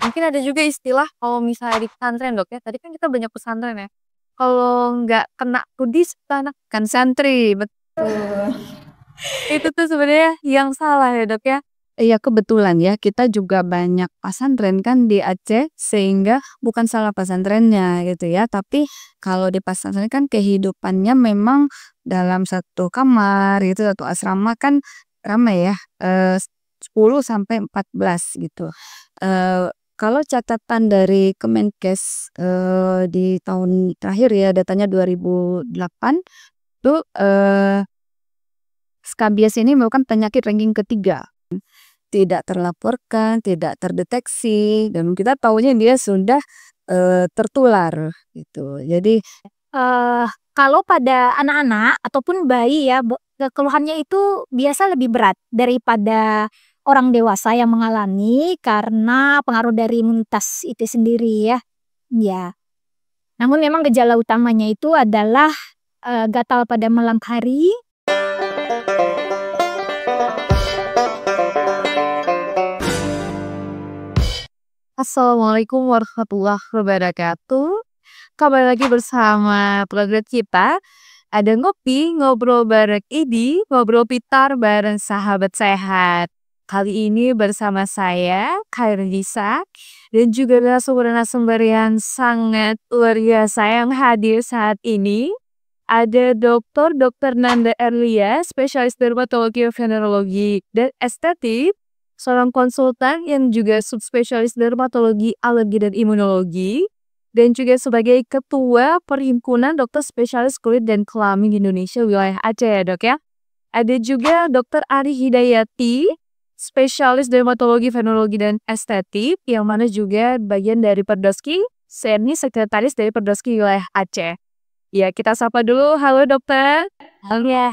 Mungkin ada juga istilah kalau misalnya di pesantren, Dok, ya. Tadi kan kita banyak pesantren ya. Kalau nggak kena kudis, itu anak kan santri, betul. Itu tuh sebenarnya yang salah ya, Dok, ya? Iya kebetulan ya, kita juga banyak pesantren kan di Aceh, sehingga bukan salah pesantrennya gitu ya, tapi kalau di pesantren kan kehidupannya memang dalam satu kamar gitu, satu asrama kan ramai ya, 10 sampai 14 gitu. Kalau catatan dari Kemenkes, di tahun terakhir ya, datanya 2008 tuh, skabies ini merupakan penyakit ranking ketiga. Tidak terlaporkan, tidak terdeteksi, dan kita tahunya dia sudah, tertular gitu. Jadi Kalau pada anak-anak ataupun bayi ya, keluhannya itu biasa lebih berat daripada orang dewasa yang mengalami karena pengaruh dari imunitas itu sendiri ya. Ya. Namun memang gejala utamanya itu adalah gatal pada malam hari. Assalamualaikum warahmatullahi wabarakatuh. Kembali lagi bersama program kita. Ada ngopi, ngobrol bareng Idi, ngobrol pitar bareng sahabat sehat. Kali ini bersama saya, Khairunisa, dan juga narasumber-narasumber yang sangat luar biasa yang hadir saat ini. Ada Dr. Nanda Erlia, spesialis dermatologi, venerologi, dan estetik. Seorang konsultan yang juga subspesialis dermatologi, alergi, dan imunologi. Dan juga sebagai ketua Perhimpunan Dokter Spesialis Kulit dan Kelamin Indonesia wilayah Aceh ya, Dok ya. Ada juga Dr. Ari Hidayati, spesialis dermatologi, venerologi, dan estetik, yang mana juga bagian dari Perdoski, seni sekretaris dari Perdoski wilayah Aceh. Ya, kita sapa dulu. Halo, Dokter. Halo ya,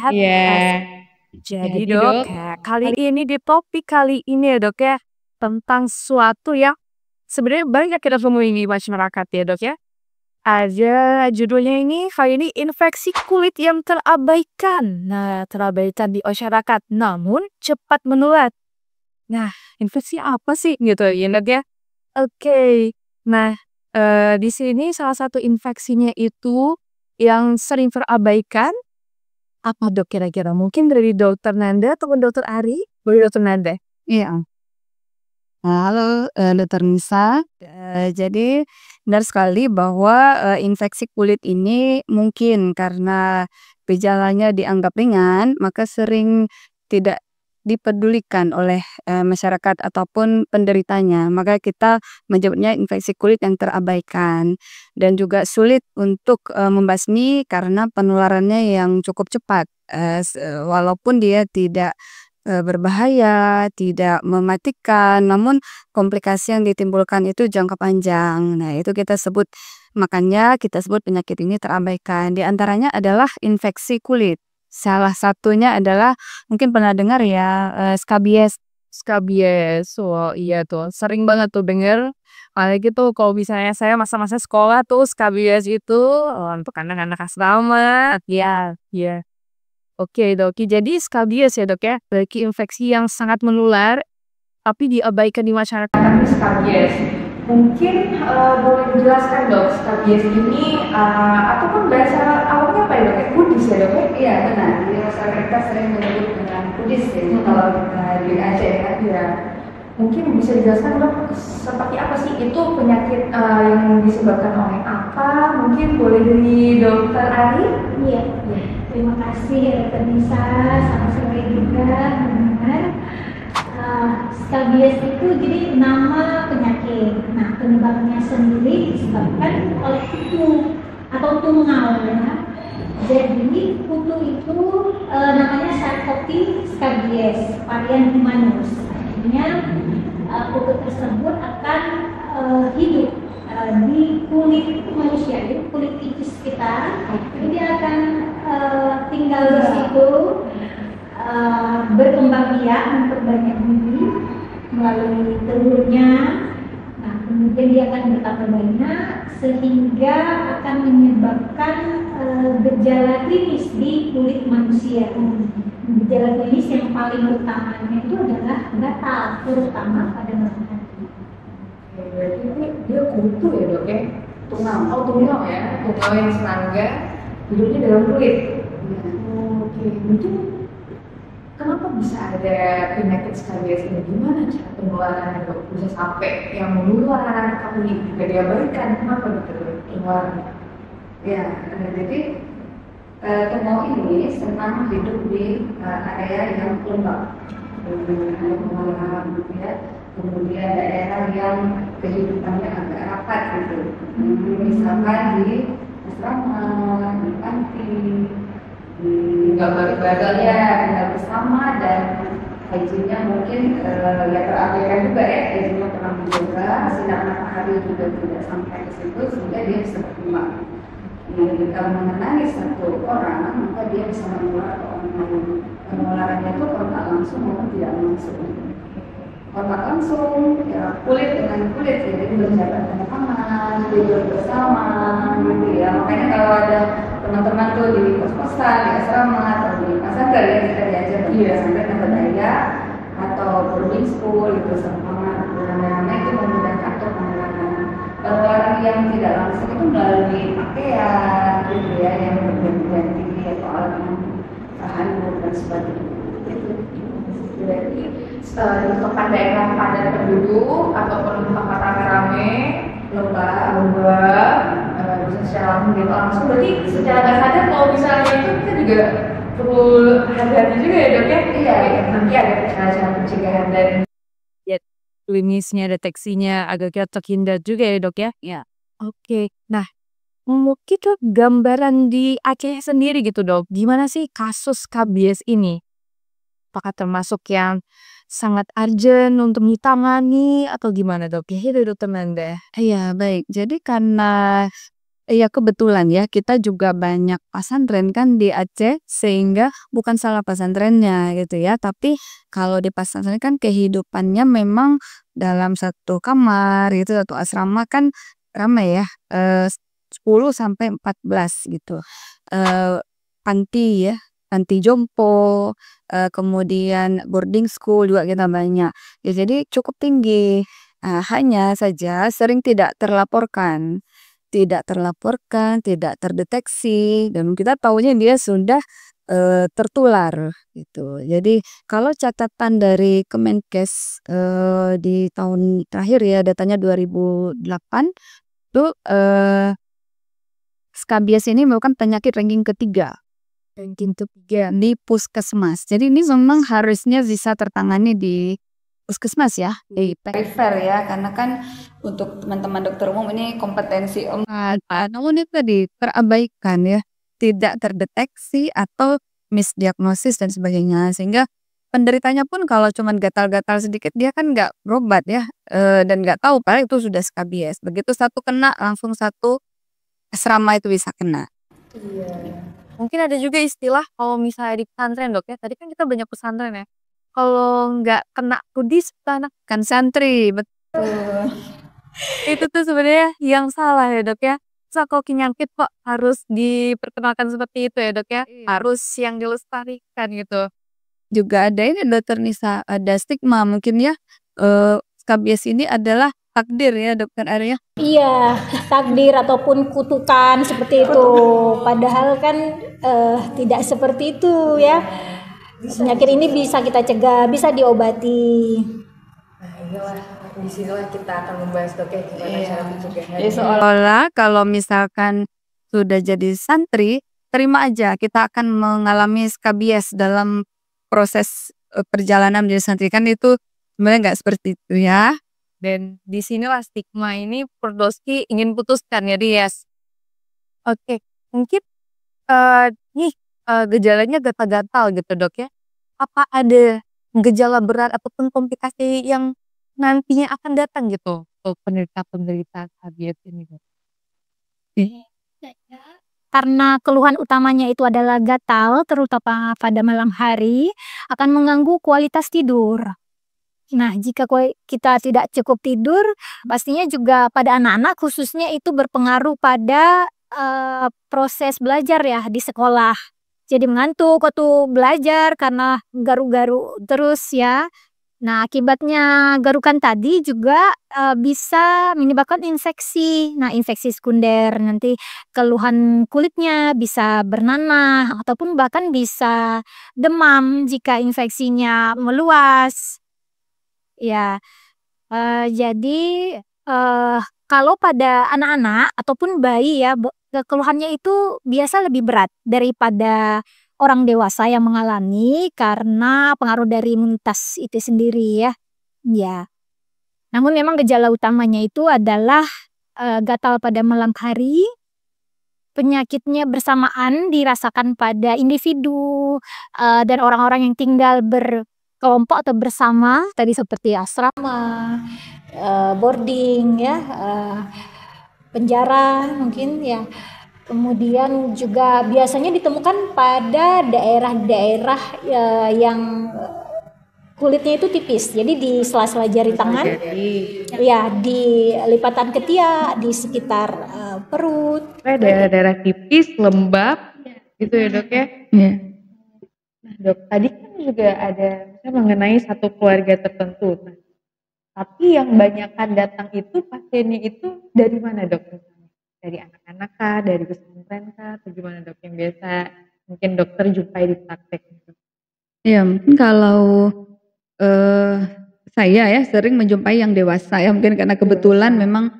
Jadi Dok, kali ini di topik kali ini ya, Dok ya, tentang sesuatu yang sebenarnya banyak kita temui di masyarakat ya, Dok ya. Ada judulnya ini, kali ini infeksi kulit yang terabaikan. Nah, terabaikan di masyarakat, namun cepat menular. Nah, infeksi apa sih gitu ya, Dok ya? Oke. Nah, di sini salah satu infeksinya itu yang sering terabaikan. Apa, Dok, kira-kira? Mungkin dari Dokter Nanda atau Dokter Ari? Boleh Dokter Nanda? iya. Halo, Dokter Nisa. Jadi benar sekali bahwa, infeksi kulit ini mungkin karena gejalanya dianggap ringan, maka sering tidak dipedulikan oleh, masyarakat ataupun penderitanya. Maka kita menyebutnya infeksi kulit yang terabaikan dan juga sulit untuk, membasmi karena penularannya yang cukup cepat, walaupun dia tidak berbahaya, tidak mematikan, namun komplikasi yang ditimbulkan itu jangka panjang. Nah, itu makanya kita sebut penyakit ini terabaikan. Di antaranya adalah infeksi kulit. Salah satunya adalah mungkin pernah dengar ya, skabies. Skabies. Oh iya tuh, sering banget tuh denger. Apalagi tuh kalau misalnya saya masa-masa sekolah tuh skabies itu untuk anak-anak asrama. Iya, iya. Oke, Dok. Jadi skabies ya, Dok ya. Berarti infeksi yang sangat menular tapi diabaikan di masyarakat. Tapi skabies. Mungkin boleh dijelaskan, Dok, skabies ini ataupun bahasa awalnya apa ya, Dok? Kudis ya, Dok? Iya benar, di masyarakat kita sering menyebut dengan kudis ya, kalau di Aceh ya. Iya. Mungkin bisa dijelaskan, Dok, seperti apa sih itu penyakit yang disebabkan oleh apa? Mungkin boleh dari Dokter Ari? Iya. Terima kasih Dr. Nisa, sama sore juga teman-teman. Skabies itu jadi nama penyakit. Nah, penyebabnya sendiri disebabkan oleh kutu atau tungau ya. Jadi kutu itu namanya Sarcoptes scabies varian humanus. Artinya kutu tersebut akan hidup di kulit manusia, di kulit tipis kita. Jadi dia akan tinggal di situ, berkembang biak, memperbanyak diri melalui telurnya. Nah, kemudian dia akan bertambah banyak sehingga akan menyebabkan gejala klinis di kulit manusia. Gejala klinis yang paling utamanya itu adalah gatal, terutama pada malam hari. dia kutu ya dok ya, tungau ya, tungau yang serangga hidupnya dalam kulit. Oke, mungkin kenapa bisa ada penyakit skabies ini? Gimana cara penularannya dok? Bisa sampai yang menular tapi juga diabaikan, kenapa gitu penularannya? Ya, jadi tungau ini senang hidup di area yang lembab, gitu ya. Kemudian daerah yang kehidupannya agak rapat gitu, misalkan di asrama, di panti, di Tinggal ya tinggal bersama, dan hygiene-nya mungkin ya terabaikan juga ya, hygiene-nya kurang dijaga, sinar matahari juga tidak sampai ke situ sehingga dia bisa berkembang. Jika mengenai satu orang, maka dia bisa menular ke orang lain. Penularannya itu kontak langsung maupun tidak langsung. Kontak langsung, ya kulit dengan kulit, jadi berjabat tangan, tidur bersama, gitu ya. Makanya kalau ada teman-teman tuh di kos-kosan, di asrama atau di pasantren ya, kita diajar di pesantren yang berdaya atau boarding school itu sama ramai-ramai itu memudahkan untuk penularan. Penularan yang tidak langsung itu melalui pakaian, gitu ya, yang berganti-ganti atau alat handuk dan sebagainya. Jadi di tempat daerah padat penduduk ataupun tempat rame-rame, lembab, bisa secara langsung gitu langsung. Berarti secara nggak sadar kalau misalnya itu kita juga perlu hati-hati juga ya dok ya. Iya, nanti ada cara-cara pencegahan dan Klinisnya, deteksinya agak kita terhindar juga ya dok ya. Ya. Oke, nah mungkin tuh gambaran di Aceh sendiri gitu dok, gimana sih kasus skabies ini? Apakah termasuk yang sangat urgent untuk ditangani atau gimana dok? Ya itu dokter Nanda. Iya, baik. Jadi karena ya kebetulan ya kita juga banyak pesantren kan di Aceh, sehingga bukan salah pesantrennya gitu ya, tapi kalau di pesantren kan kehidupannya memang dalam satu kamar gitu, satu asrama kan ramai ya, 10 sampai 14 gitu. Panti ya, panti jompo, kemudian boarding school juga kita banyak. Ya jadi cukup tinggi. Hanya saja sering tidak terdeteksi, dan kita tahunya dia sudah tertular gitu. Jadi kalau catatan dari Kemenkes di tahun terakhir ya, datanya 2008 tuh skabies ini merupakan penyakit ranking ketiga di puskesmas. Jadi ini memang harusnya bisa tertangani di puskesmas ya, di Perifer ya, karena kan untuk teman-teman dokter umum ini kompetensi namun itu tadi terabaikan ya, tidak terdeteksi atau misdiagnosis dan sebagainya, sehingga penderitanya pun kalau cuman gatal-gatal sedikit dia kan nggak berobat ya, dan nggak tahu padahal itu sudah skabies. Begitu satu kena langsung satu asrama itu bisa kena. Mungkin ada juga istilah kalau misalnya di pesantren dok ya, tadi kan kita banyak pesantren ya. Kalau nggak kena kudis, anak Kan santri, betul. itu tuh sebenarnya yang salah ya dok ya. So, kalau penyakit kok harus diperkenalkan seperti itu ya dok ya. Iya. Harus yang dilestarikan gitu. Juga ada ini dokter Nisa, ada stigma mungkin ya, skabies ini adalah takdir ya dokter Arya. Iya, takdir ataupun kutukan seperti itu. Padahal kan tidak seperti itu ya. Penyakit ini bisa kita cegah, bisa diobati. nah iyalah disinilah kita akan membahas dok ya gimana cara pencegahan. Ya seolah-olah kalau misalkan sudah jadi santri, terima aja kita akan mengalami skabies dalam proses perjalanan menjadi santri, kan itu sebenarnya nggak seperti itu ya. Dan disinilah stigma ini Firdoski ingin putuskan ya Rias. Oke, mungkin nih gejalanya gatal-gatal gitu dok ya. Apa ada gejala berat ataupun komplikasi yang nantinya akan datang gitu untuk penderita-penderita skabies ini dok? Karena keluhan utamanya itu adalah gatal, terutama pada malam hari, akan mengganggu kualitas tidur. Nah, jika kita tidak cukup tidur, pastinya juga pada anak-anak khususnya itu berpengaruh pada proses belajar ya di sekolah. Jadi mengantuk waktu belajar karena garu-garu terus ya. Nah, akibatnya garukan tadi juga bisa menyebabkan infeksi. Nah, infeksi sekunder nanti keluhan kulitnya bisa bernanah ataupun bahkan bisa demam jika infeksinya meluas. Ya, jadi kalau pada anak-anak ataupun bayi ya, keluhannya itu biasa lebih berat daripada orang dewasa yang mengalami karena pengaruh dari imunitas itu sendiri ya. Ya, namun memang gejala utamanya itu adalah gatal pada malam hari, penyakitnya bersamaan dirasakan pada individu dan orang-orang yang tinggal berkelompok atau bersama, tadi seperti asrama, boarding ya, penjara mungkin ya. Kemudian juga biasanya ditemukan pada daerah-daerah yang kulitnya itu tipis. Jadi di sela-sela jari tangan, ya di lipatan ketiak, di sekitar perut. Daerah-daerah tipis, lembab, gitu ya dok ya? Iya. Nah dok, tadi kan juga ada misalnya mengenai satu keluarga tertentu. Nah, tapi yang banyakkan datang itu pasiennya itu dari mana dok? Dari anak-anak kah, dari pesantren kah, atau gimana dok yang biasa mungkin dokter jumpai di praktek? Iya, mungkin kalau saya ya sering menjumpai yang dewasa ya, mungkin karena kebetulan memang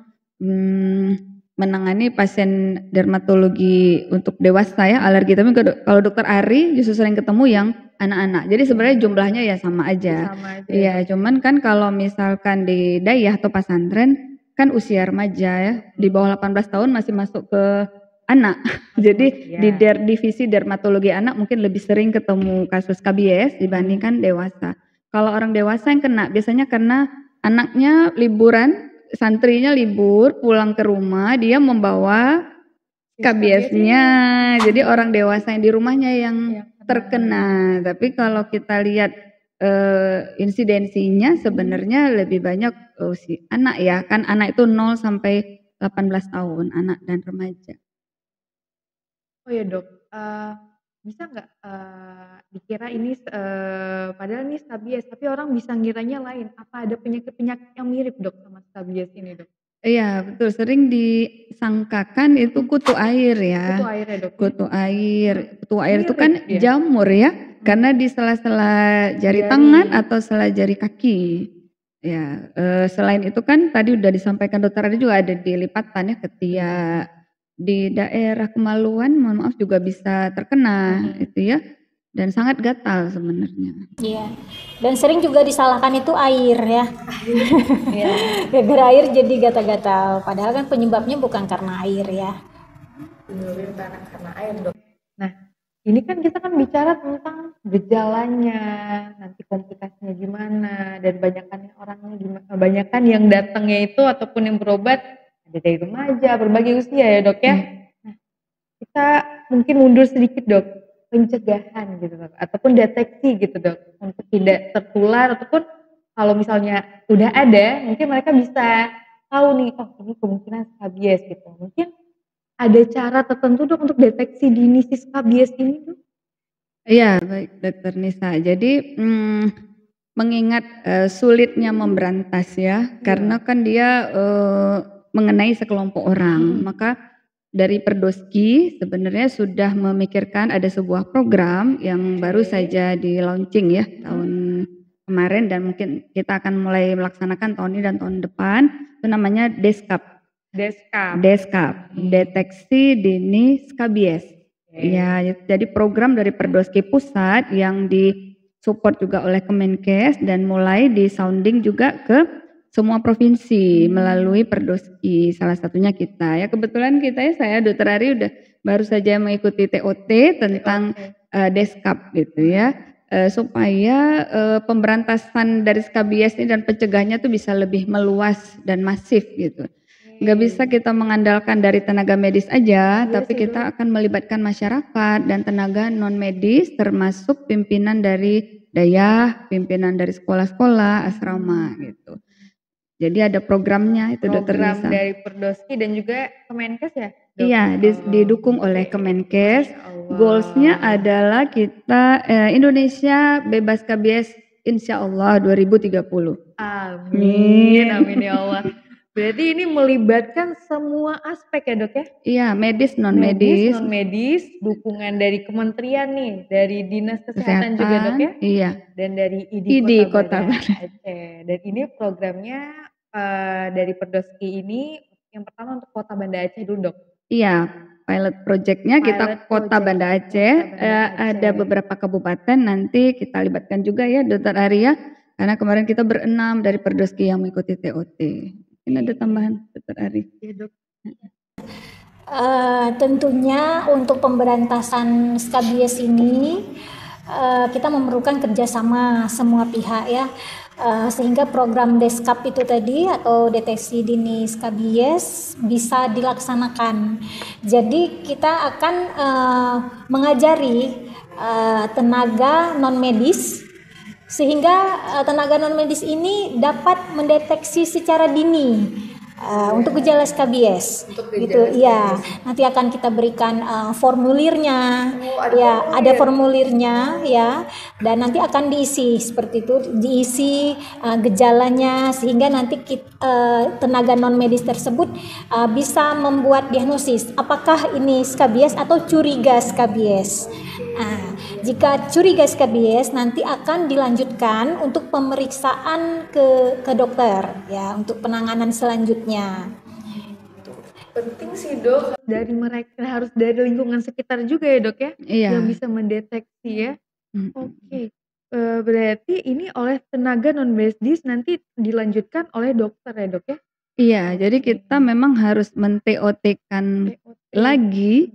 menangani pasien dermatologi untuk dewasa ya, alergi. Tapi kalau dokter Ari justru sering ketemu yang anak-anak. Jadi sebenarnya jumlahnya ya sama aja. Iya, cuman kan kalau misalkan di dayah atau pesantren kan usia remaja ya, di bawah 18 tahun masih masuk ke anak. Jadi di divisi dermatologi anak mungkin lebih sering ketemu kasus KBS dibandingkan dewasa. Kalau orang dewasa yang kena biasanya karena anaknya liburan, santrinya libur, pulang ke rumah, dia membawa KBS-nya. Jadi orang dewasa yang di rumahnya yang terkena. Tapi kalau kita lihat insidensinya sebenarnya lebih banyak si anak ya, kan anak itu 0 sampai 18 tahun, anak dan remaja. Oh ya dok, bisa nggak dikira ini padahal ini skabies, tapi orang bisa ngiranya lain. Apa ada penyakit-penyakit yang mirip dok sama skabies ini dok? Iya betul, sering disangkakan itu kutu air ya. Kutu air ya dok? Kutu air itu Mirip kan ya? jamur ya, karena di sela-sela jari tangan atau sela jari kaki. Ya, selain itu kan tadi udah disampaikan dokter ada juga ada di lipatan ya, ketiak. Di daerah kemaluan mohon maaf juga bisa terkena itu ya, dan sangat gatal sebenarnya. Iya, dan sering juga disalahkan itu air ya. Gara-gara air jadi gatal-gatal, padahal kan penyebabnya bukan karena air ya. Karena air dok. Nah, ini kan kita kan bicara tentang gejalanya, nanti komplikasinya gimana, dan banyakan yang datangnya itu ataupun yang berobat ada dari remaja, berbagai usia ya dok ya. Nah, kita mungkin mundur sedikit dok, pencegahan gitu dok, ataupun deteksi gitu dok, untuk tidak tertular ataupun kalau misalnya udah ada, mungkin mereka bisa tahu nih, oh ini kemungkinan skabies gitu. Mungkin ada cara tertentu dok untuk deteksi dini si skabies ini dok? Iya baik dokter Nisa. Jadi mengingat sulitnya memberantas ya, karena kan dia mengenai sekelompok orang, maka dari Perdoski sebenarnya sudah memikirkan ada sebuah program yang baru saja di launching ya tahun kemarin dan mungkin kita akan mulai melaksanakan tahun ini dan tahun depan. Itu namanya Deskap, deteksi dini skabies. Ya, jadi program dari Perdoski pusat yang disupport juga oleh Kemenkes dan mulai di sounding juga ke semua provinsi melalui Perdoski, salah satunya kita ya, kebetulan kita ya, saya Dr. Ari udah baru saja mengikuti TOT tentang Deskap gitu ya, supaya pemberantasan dari skabies ini dan pencegahannya tuh bisa lebih meluas dan masif gitu. Nggak bisa kita mengandalkan dari tenaga medis aja, tapi kita akan melibatkan masyarakat dan tenaga non medis termasuk pimpinan dari dayah, pimpinan dari sekolah-sekolah, asrama gitu. Jadi ada programnya itu Dokter Nisa. Program dari Perdoski dan juga Kemenkes ya? Dok? Iya, didukung oleh Kemenkes. Goalsnya adalah kita Indonesia bebas skabies insya Allah 2030. Amin, amin ya Allah. Berarti ini melibatkan semua aspek ya dok ya? Iya, medis, non Medis, medis, non medis, dukungan dari kementerian nih, dari dinas kesehatan juga dok ya? iya. Dan dari ID ID Kota Kota Banda Banda. Aceh. Dan ini programnya dari Perdoski ini yang pertama untuk Kota Banda Aceh dulu dok. Iya, pilot projectnya kita Pilot Kota project Banda Kota Aceh. Banda Ada Aceh. beberapa kabupaten nanti kita libatkan juga ya Dokter Arya. Karena kemarin kita berenam dari Perdoski yang mengikuti TOT. Ini ada tambahan Dokter Ari. Iya dok. Tentunya untuk pemberantasan skabies ini kita memerlukan kerjasama semua pihak ya, sehingga program Deskap itu tadi atau deteksi dini skabies bisa dilaksanakan. Jadi kita akan mengajari tenaga non medis sehingga tenaga non medis ini dapat mendeteksi secara dini untuk gejala skabies gitu ya. Nanti akan kita berikan formulirnya ya, ada formulirnya ya, dan nanti akan diisi seperti itu, diisi gejalanya sehingga nanti tenaga non medis tersebut bisa membuat diagnosis apakah ini skabies atau curiga skabies. Jika curiga skabies nanti akan dilanjutkan untuk pemeriksaan ke dokter ya untuk penanganan selanjutnya. Penting sih dok, dari mereka harus dari lingkungan sekitar juga ya dok ya, Iya. yang bisa mendeteksi ya. Oke. Berarti ini oleh tenaga non medis nanti dilanjutkan oleh dokter ya dok ya? Iya, jadi kita memang harus men-TOT-kan lagi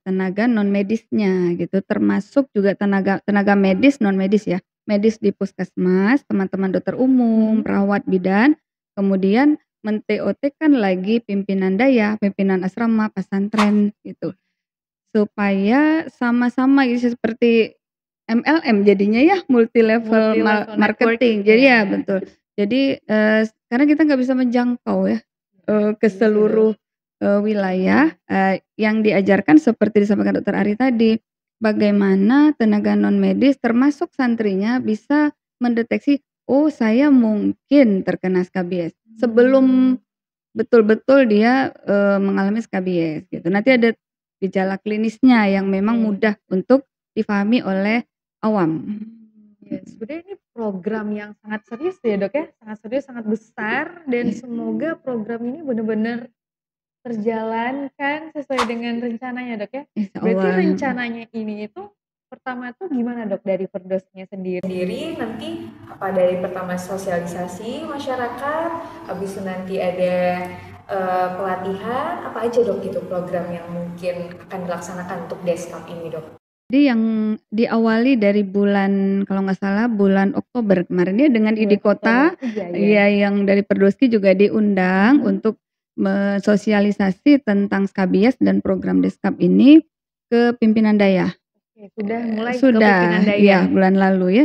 tenaga non medisnya gitu, termasuk juga tenaga medis non medis ya, medis di puskesmas, teman-teman dokter umum, perawat bidan, kemudian men-TOT-kan lagi pimpinan daya, pimpinan asrama, pesantren gitu, supaya sama-sama gitu seperti MLM jadinya ya, multi level marketing. Jadi ya betul. Jadi karena kita nggak bisa menjangkau ya ke seluruh wilayah, yang diajarkan seperti disampaikan Dokter Ari tadi, bagaimana tenaga non medis termasuk santrinya bisa mendeteksi, oh saya mungkin terkena skabies sebelum betul-betul dia mengalami skabies gitu. Nanti ada gejala klinisnya yang memang mudah untuk difahami oleh awam. Ya, sebenarnya ini program yang sangat serius ya dok ya, sangat serius, sangat besar, dan semoga program ini benar-benar terjalankan sesuai dengan rencananya dok ya. Berarti rencananya ini itu pertama tuh gimana dok dari Perdosnya sendiri? Nanti apa dari pertama sosialisasi masyarakat, habis itu nanti ada pelatihan, apa aja dok gitu program yang mungkin akan dilaksanakan untuk Deskap ini dok? Jadi yang diawali dari bulan kalau nggak salah bulan Oktober kemarin ya dengan ID Kota, ya yang dari Perdoski juga diundang untuk mensosialisasi tentang skabies dan program Deskap ini ke pimpinan daya. Sudah mulai ke Sudah, pimpinan daya. ya bulan lalu ya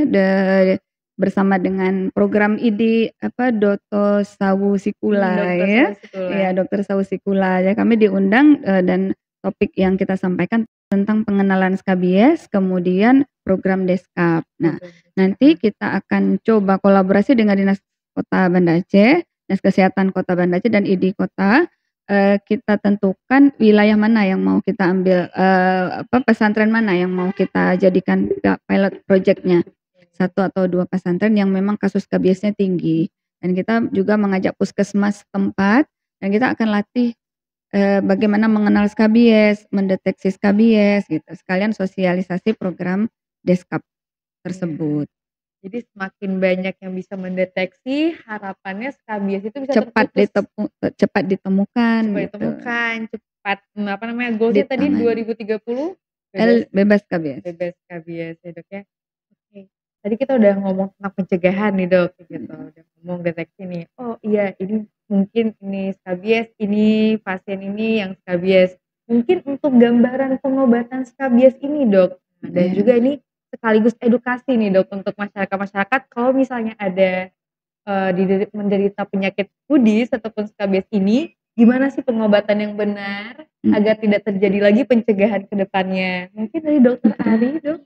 bersama dengan program ID Doto Sawu Sikula ya. Ya Dokter Sawu Sikula ya, kami diundang dan topik yang kita sampaikan tentang pengenalan skabies, kemudian program Deskap. Nah, nanti kita akan coba kolaborasi dengan Dinas Kota Banda Aceh, Dinas Kesehatan Kota Banda Aceh dan ID Kota. Kita tentukan wilayah mana yang mau kita ambil, pesantren mana yang mau kita jadikan pilot projectnya. 1 atau 2 pesantren yang memang kasus skabiesnya tinggi. Dan kita juga mengajak puskesmas setempat dan kita akan latih bagaimana mengenal skabies, mendeteksi skabies gitu. Sekalian sosialisasi program Deskap tersebut. Jadi semakin banyak yang bisa mendeteksi, harapannya skabies itu bisa cepat ditemukan gitu. Cepat goalsnya tadi 2030 bebas skabies. Bebas skabies ya dok ya. Oke. Tadi kita udah ngomong tentang pencegahan nih dok gitu. Udah ngomong deteksi nih. Oh iya ini mungkin ini skabies, ini pasien ini yang skabies. Mungkin untuk gambaran pengobatan skabies ini dok. Dan juga ini sekaligus edukasi nih dok untuk masyarakat kalau misalnya ada menderita penyakit kudis ataupun skabies ini, gimana sih pengobatan yang benar agar tidak terjadi lagi pencegahan ke depannya? Mungkin dari Dokter Ari dok.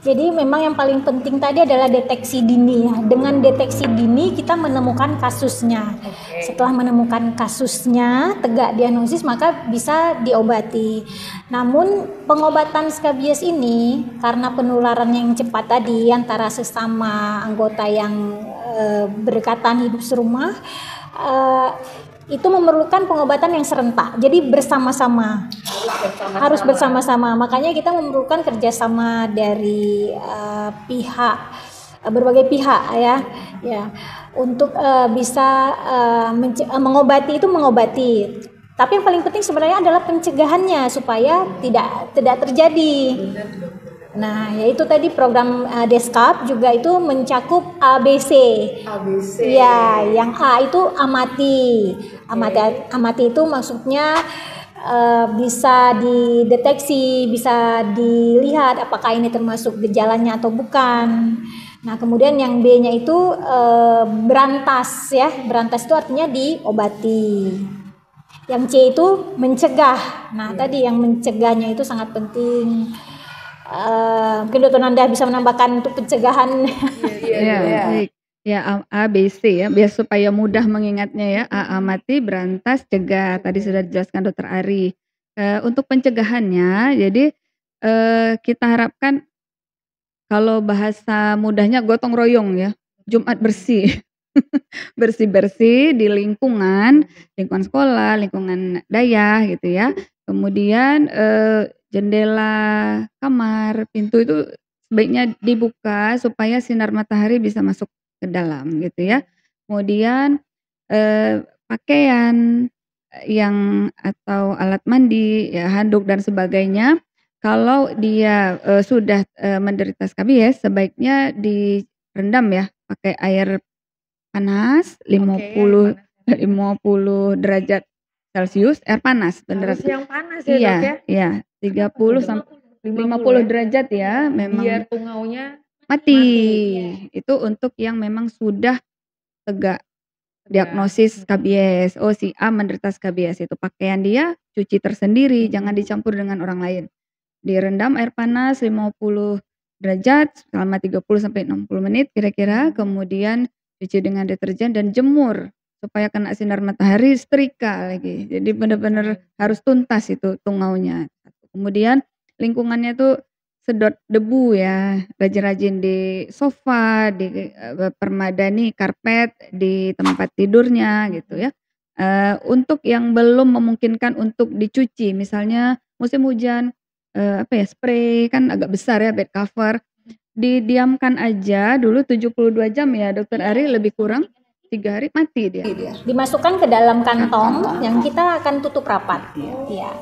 Jadi memang yang paling penting tadi adalah deteksi dini ya. Dengan deteksi dini kita menemukan kasusnya. Setelah menemukan kasusnya, tegak diagnosis, maka bisa diobati. Namun pengobatan skabies ini karena penularan yang cepat tadi antara sesama anggota yang berdekatan hidup serumah, itu memerlukan pengobatan yang serentak. Jadi bersama-sama. Harus bersama-sama. Makanya kita memerlukan kerjasama dari berbagai pihak ya, untuk bisa mengobati. Tapi yang paling penting sebenarnya adalah pencegahannya supaya tidak terjadi. Nah, yaitu tadi program Deskap juga itu mencakup ABC. Ya, yang A itu amati. Amati itu maksudnya bisa dideteksi, bisa dilihat apakah ini termasuk gejalanya atau bukan. Nah, kemudian yang B-nya itu berantas ya. Berantas itu artinya diobati. Yang C itu mencegah. Nah, tadi yang mencegahnya itu sangat penting. Mungkin Dr. Nanda bisa menambahkan untuk pencegahan. Baik. Ya, A, B, C ya, biar supaya mudah mengingatnya ya. A, amati, berantas, cegah. Tadi sudah dijelaskan Dr. Ari. Untuk pencegahannya, jadi kita harapkan kalau bahasa mudahnya gotong royong ya, Jumat bersih. Bersih-bersih di lingkungan sekolah, lingkungan dayah gitu ya. Kemudian jendela kamar, pintu itu sebaiknya dibuka supaya sinar matahari bisa masuk ke dalam gitu ya. Kemudian pakaian yang atau alat mandi, ya handuk dan sebagainya, kalau dia sudah menderita skabies sebaiknya direndam ya pakai air panas 50 derajat Celcius, air panas beneran. Harus yang panas ya, Iya, Dok ya? iya, 30 sampai 50 derajat ya, Biar memang tungaunya mati. Itu untuk yang memang sudah tegak diagnosis skabies. Oh, si A menderita skabies, itu pakaian dia cuci tersendiri, jangan dicampur dengan orang lain. Direndam air panas 50 derajat selama 30 sampai 60 menit kira-kira, kemudian cuci dengan deterjen dan jemur supaya kena sinar matahari, setrika lagi. Jadi benar-benar harus tuntas itu tungaunya. Kemudian lingkungannya tuh sedot debu ya, rajin-rajin di sofa, di permadani karpet di tempat tidurnya gitu ya. Untuk yang belum memungkinkan untuk dicuci, misalnya musim hujan, spray kan agak besar ya bed cover, didiamkan aja dulu 72 jam ya Dokter Ari, lebih kurang 3 hari mati dia. Dimasukkan ke dalam kantong yang kita akan tutup rapat. Ya.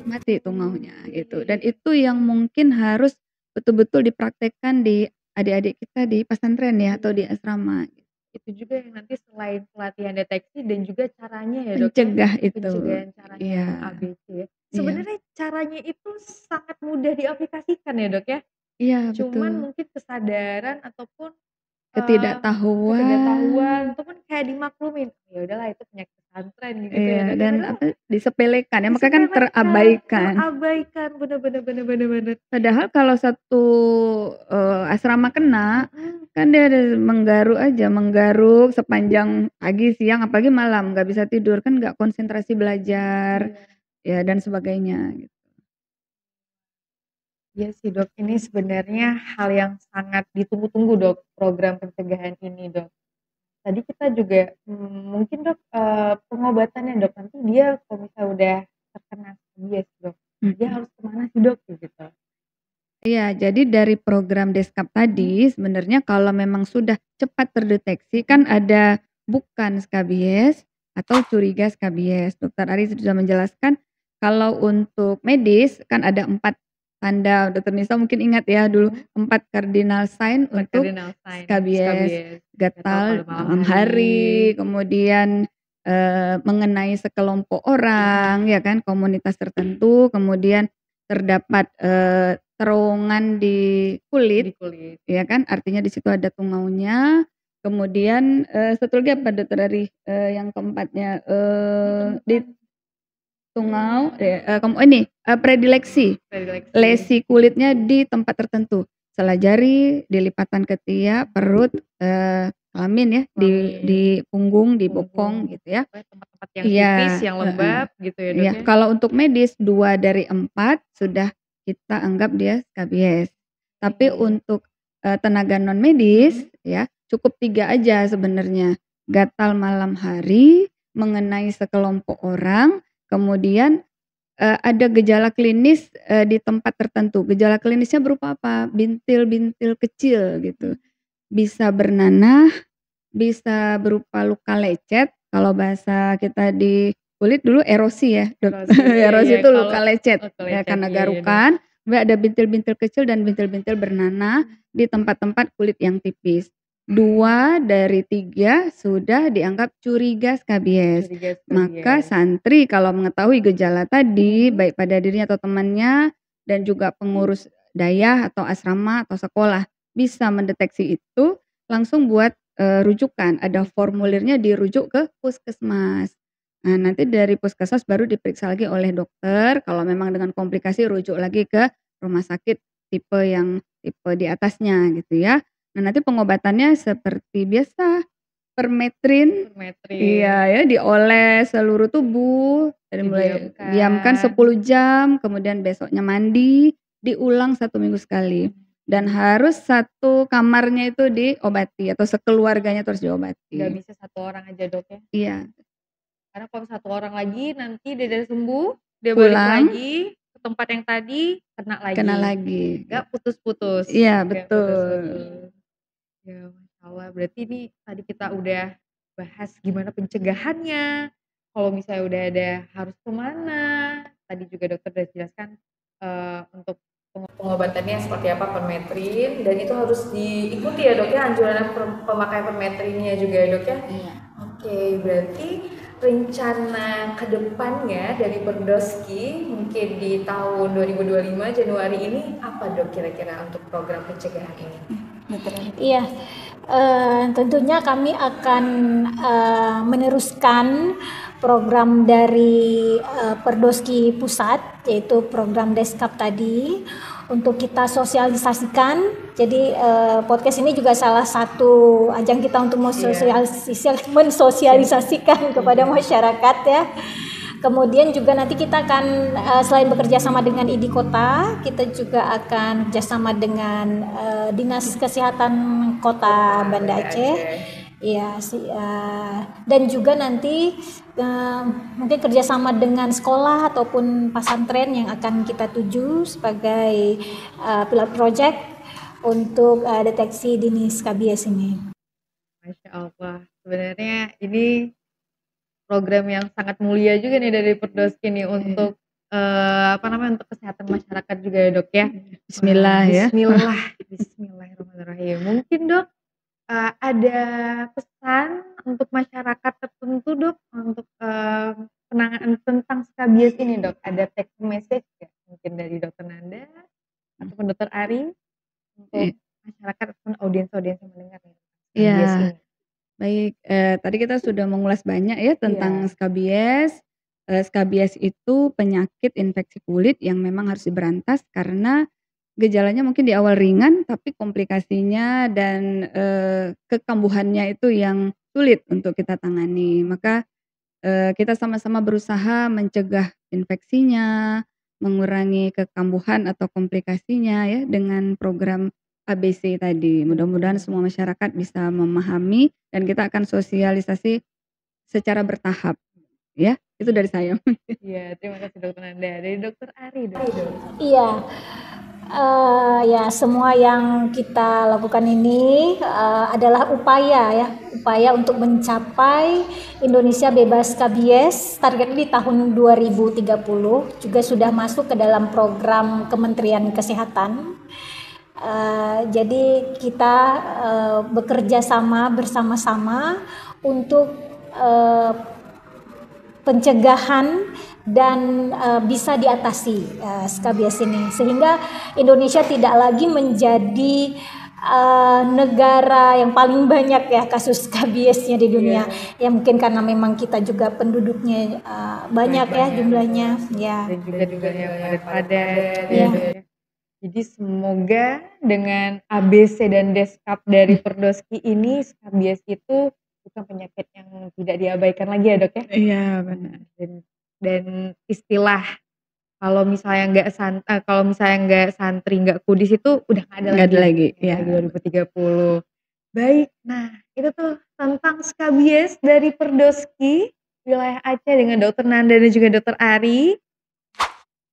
Mati tungaunya gitu. Dan itu yang mungkin harus betul-betul dipraktekkan di adik-adik kita di pesantren ya atau di asrama. Itu juga yang nanti selain pelatihan deteksi dan juga caranya ya, Dok. Mencegah itu. Pencegahan caranya Iya. ABC ya. Sebenarnya caranya itu sangat mudah diaplikasikan ya, Dok ya. Iya, Cuman betul. mungkin kesadaran ataupun Ketidaktahuan ataupun kayak dimaklumin. Ya udahlah itu penyakit pesantren gitu Iya, ya, Dok. dan disepelekan ya, makanya kan Terabaikan, terabaikan. bener. Padahal kalau satu asrama kena, kan dia ada menggaruk sepanjang pagi, siang, apalagi malam nggak bisa tidur, kan nggak konsentrasi belajar, ya dan sebagainya gitu. Iya sih, Dok, ini sebenarnya hal yang sangat ditunggu-tunggu, Dok, program pencegahan ini, Dok. Tadi kita juga mungkin, Dok, pengobatannya, Dok, nanti dia kalau misalnya udah terkena skabies, Dok, dia harus kemana sih, Dok, gitu? Iya, jadi dari program Deskap tadi sebenarnya kalau memang sudah cepat terdeteksi kan ada bukan skabies atau curiga skabies. Dokter Ari sudah menjelaskan kalau untuk medis kan ada 4 tanda, Dokter Nisa mungkin ingat ya dulu 4 cardinal sign untuk skabies, gatal malam hari, kemudian mengenai sekelompok orang ya kan, komunitas tertentu, kemudian terdapat terowongan di kulit, ya kan, artinya di situ ada tungaunya. Kemudian satu lagi apa Dokter Ari, yang keempatnya di tungau ini predileksi, lesi kulitnya di tempat tertentu. sela jari, di lipatan ketiak, perut, kelamin ya, di punggung, di bokong gitu ya. Tempat-tempat yang Iya, tipis, yang lembab gitu ya, Dok, iya. ya? Kalau untuk medis 2 dari 4 sudah kita anggap dia skabies. Tapi untuk, tenaga non medis ya, cukup 3 aja sebenarnya. Gatal malam hari, mengenai sekelompok orang, kemudian, ada gejala klinis, di tempat tertentu. Gejala klinisnya berupa apa? Bintil-bintil kecil gitu. Bisa bernanah, bisa berupa luka lecet, kalau bahasa kita di kulit dulu erosi ya, Dok. Erosi, iya Erosi iya, itu kalau luka lecet, luka ya lecet, karena iya iya, Dok. garukan, kemudian ada bintil-bintil kecil dan bintil-bintil bernanah di tempat-tempat kulit yang tipis. 2 dari 3 sudah dianggap curiga skabies. Curiga Maka skabies. santri kalau mengetahui gejala tadi, baik pada dirinya atau temannya, dan juga pengurus dayah atau asrama atau sekolah bisa mendeteksi itu, langsung buat, rujukan. Ada formulirnya dirujuk ke puskesmas. Nah, nanti dari puskesmas baru diperiksa lagi oleh dokter, kalau memang dengan komplikasi rujuk lagi ke rumah sakit tipe di atasnya gitu ya. Nah, nanti pengobatannya seperti biasa, permetrin, iya ya, dioles seluruh tubuh, dari mulai diamkan 10 jam, kemudian besoknya mandi, diulang 1 minggu sekali. Dan harus satu kamarnya itu diobati atau sekeluarganya terus diobati. Nggak bisa 1 orang aja, Dok, ya? Iya. Karena kalau 1 orang lagi nanti dia udah sembuh, dia balik Pulang. lagi ke tempat yang tadi, Kena lagi. nggak putus-putus. Iya, Nggak betul. putus-putus. Ya, Masya Allah. Berarti ini tadi kita udah bahas gimana pencegahannya, kalau misalnya udah ada harus kemana. Tadi juga dokter udah jelaskan, untuk pengobatannya seperti apa, permetrin, dan itu harus diikuti ya, Dok, ya, anjuran pemakaian permetrinnya juga ya, Dok, ya? Iya. Oke, berarti rencana ke depannya dari Perdoski mungkin di tahun 2025 Januari ini apa, Dok, kira-kira untuk program pencegahan ini? Iya, tentunya kami akan meneruskan program dari Perdoski Pusat, yaitu program Deskap tadi, untuk kita sosialisasikan. Jadi podcast ini juga salah satu ajang kita untuk mensosialisasikan kepada masyarakat ya. Kemudian juga nanti kita akan selain bekerja sama dengan ID Kota, kita juga akan kerjasama dengan Dinas Kesehatan Kota Banda Aceh. Ya, dan juga nanti mungkin kerjasama dengan sekolah ataupun pesantren yang akan kita tuju sebagai pilot project untuk deteksi dini skabies ini. Masya Allah, sebenarnya ini program yang sangat mulia juga nih dari Perdoski nih untuk untuk kesehatan masyarakat juga ya, Dok, ya. Bismillah ya. Bismillahirrahmanirrahim. Mungkin, Dok, ada pesan untuk masyarakat tertentu, Dok, untuk penanganan tentang skabies ini, Dok. Ada take message nggak mungkin dari Dokter Nanda ataupun Dokter Ari untuk masyarakat ataupun audiens-audiens yang mendengar nih skabies ini? Baik, tadi kita sudah mengulas banyak ya tentang skabies. Skabies itu penyakit infeksi kulit yang memang harus diberantas karena gejalanya mungkin di awal ringan, tapi komplikasinya dan kekambuhannya itu yang sulit untuk kita tangani. Maka kita sama-sama berusaha mencegah infeksinya, mengurangi kekambuhan atau komplikasinya ya dengan program ABC tadi. Mudah-mudahan semua masyarakat bisa memahami dan kita akan sosialisasi secara bertahap ya. Itu dari saya. Iya, terima kasih Dokter Nanda. Dari Dokter Ari, Dok. Iya. Ya, semua yang kita lakukan ini adalah upaya untuk mencapai Indonesia bebas skabies. Targetnya di tahun 2030 juga sudah masuk ke dalam program Kementerian Kesehatan. Jadi kita bekerja sama bersama-sama untuk pencegahan dan bisa diatasi skabies ini, sehingga Indonesia tidak lagi menjadi negara yang paling banyak ya kasus skabiesnya di dunia. Ya mungkin karena memang kita juga penduduknya banyak ya jumlahnya ya. Dan juga yang padat-padat. Ya. Jadi semoga dengan ABC dan Deskap dari Perdoski ini, skabies itu bukan penyakit yang tidak diabaikan lagi ya, Dok, ya? Iya, benar. Dan istilah kalau misalnya nggak santri, nggak kudis itu udah nggak ada Nggak ada lagi, lagi, iya. 2030. Baik, nah itu tuh tentang skabies dari Perdoski, wilayah Aceh dengan Dokter Nanda dan juga Dokter Ari.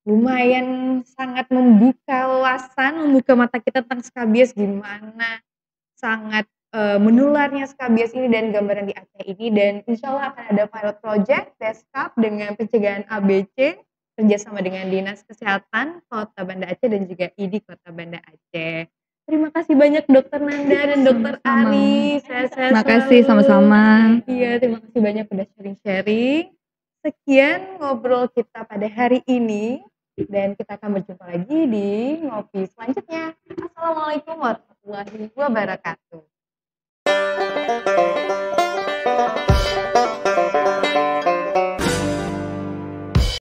Lumayan sangat membuka wawasan, membuka mata kita tentang skabies, gimana sangat menularnya skabies ini dan gambaran di Aceh ini, dan insya Allah akan ada pilot project Deskap dengan pencegahan ABC kerjasama dengan Dinas Kesehatan Kota Banda Aceh dan juga ID Kota Banda Aceh. Terima kasih banyak Dokter Nanda dan Dokter Ari. Sehat-sehat Makasih, selalu. sama-sama. Iya, terima kasih banyak udah sharing-sharing. Sekian ngobrol kita pada hari ini, dan kita akan berjumpa lagi di ngopi selanjutnya. Assalamualaikum warahmatullahi wabarakatuh.